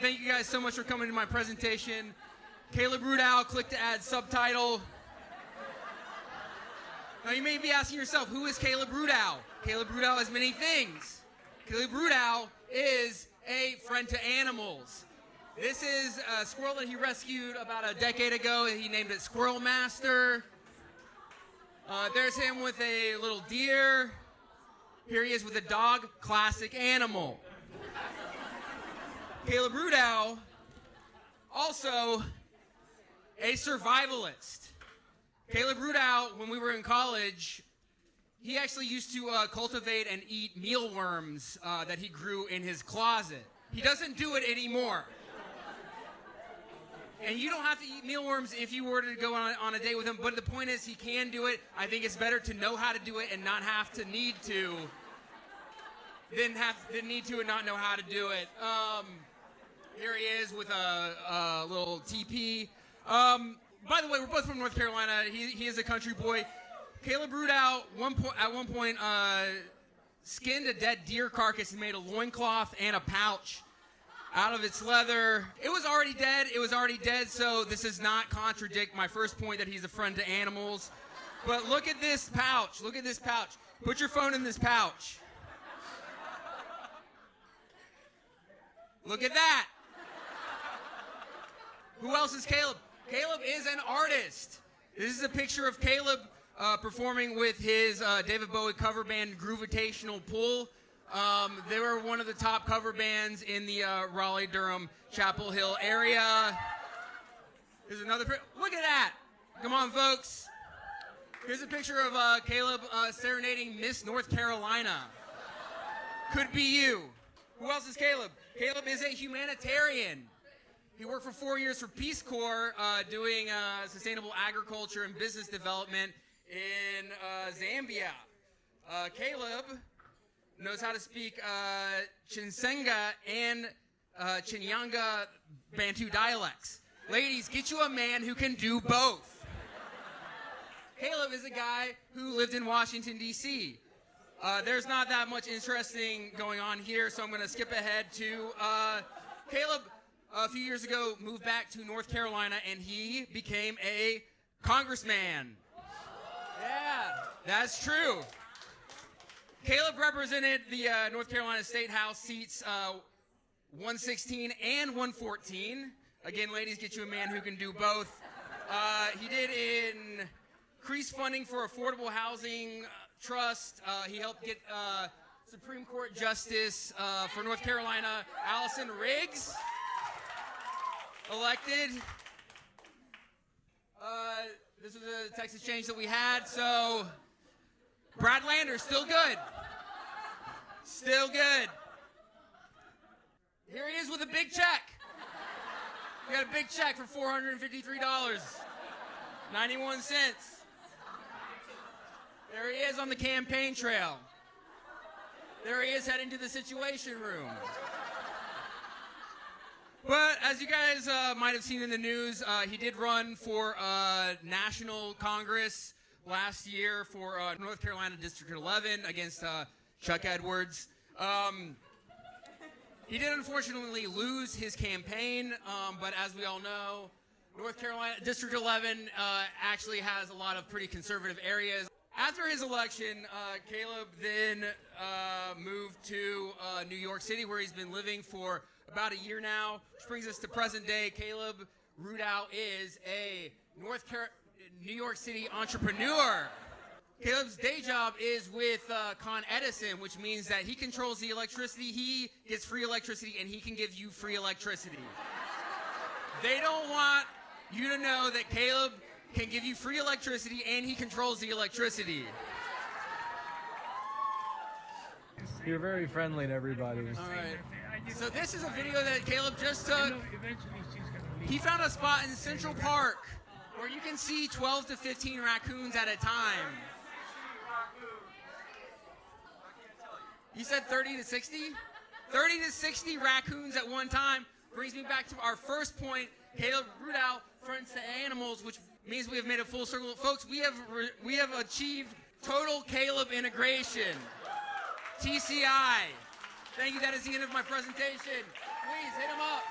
thank you guys so much for coming to my presentation. Caleb Rudow, click to add subtitle. Now you may be asking yourself, who is Caleb Rudow? Caleb Rudow has many things. Caleb Rudow is a friend to animals. This is a squirrel that he rescued about a decade ago. He named it Squirrel Master. There's him with a little deer. Here he is with a dog, classic animal. Caleb Rudow, also a survivalist. Caleb Rudow, when we were in college, he actually used to cultivate and eat mealworms that he grew in his closet. He doesn't do it anymore. And you don't have to eat mealworms if you were to go on a date with him, but the point is he can do it. I think it's better to know how to do it and not have to need to than need to and not know how to do it. Here he is with a little TP. By the way, we're both from North Carolina. He is a country boy. Caleb Rudow at one point skinned a dead deer carcass and made a loincloth and a pouch out of its leather. It was already dead, so this does not contradict my first point that he's a friend to animals. But look at this pouch. Put your phone in this pouch. Look at that. Who else is Caleb? Caleb is an artist. This is a picture of Caleb performing with his David Bowie cover band, Groovitational Pull. They were one of the top cover bands in the Raleigh-Durham, Chapel Hill area. Here's another look at that. Come on, folks. Here's a picture of Caleb serenading Miss North Carolina. Could be you. Who else is Caleb? Caleb is a humanitarian. He worked for 4 years for Peace Corps doing sustainable agriculture and business development in Zambia. Caleb knows how to speak Chinsenga and Chinyanga Bantu dialects. Ladies, get you a man who can do both. Caleb is a guy who lived in Washington, D.C. There's not that much interesting going on here, so I'm going to skip ahead to Caleb. A few years ago, moved back to North Carolina, and he became a congressman. Yeah, that's true. Caleb represented the North Carolina State House seats 116 and 114. Again, ladies, get you a man who can do both. He did increase funding for affordable housing trust. He helped get Supreme Court Justice for North Carolina, Allison Riggs, elected. This was a text exchange that we had, so Brad Lander, still good. Still good. Here he is with a big check. We got a big check for $453.91. There he is on the campaign trail. There he is heading to the Situation Room. But as you guys might have seen in the news, he did run for National Congress last year for North Carolina District 11 against Chuck Edwards. He did unfortunately lose his campaign, but as we all know, North Carolina District 11 actually has a lot of pretty conservative areas. After his election, Caleb then moved to New York City, where he's been living for about a year now, which brings us to present day. Caleb Rudow is a New York City entrepreneur. Caleb's day job is with Con Edison, which means that he controls the electricity, he gets free electricity, and he can give you free electricity. They don't want you to know that Caleb can give you free electricity and he controls the electricity. You're very friendly to everybody. All right. So this is a video that Caleb just took. He found a spot in Central Park where you can see 12 to 15 raccoons at a time. You said 30 to 60? 30 to 60 raccoons at one time. Brings me back to our first point. Caleb Rudow, friends to animals, which means we have made a full circle. Folks, we have achieved total Caleb integration. TCI. Thank you. That is the end of my presentation. Please hit him up.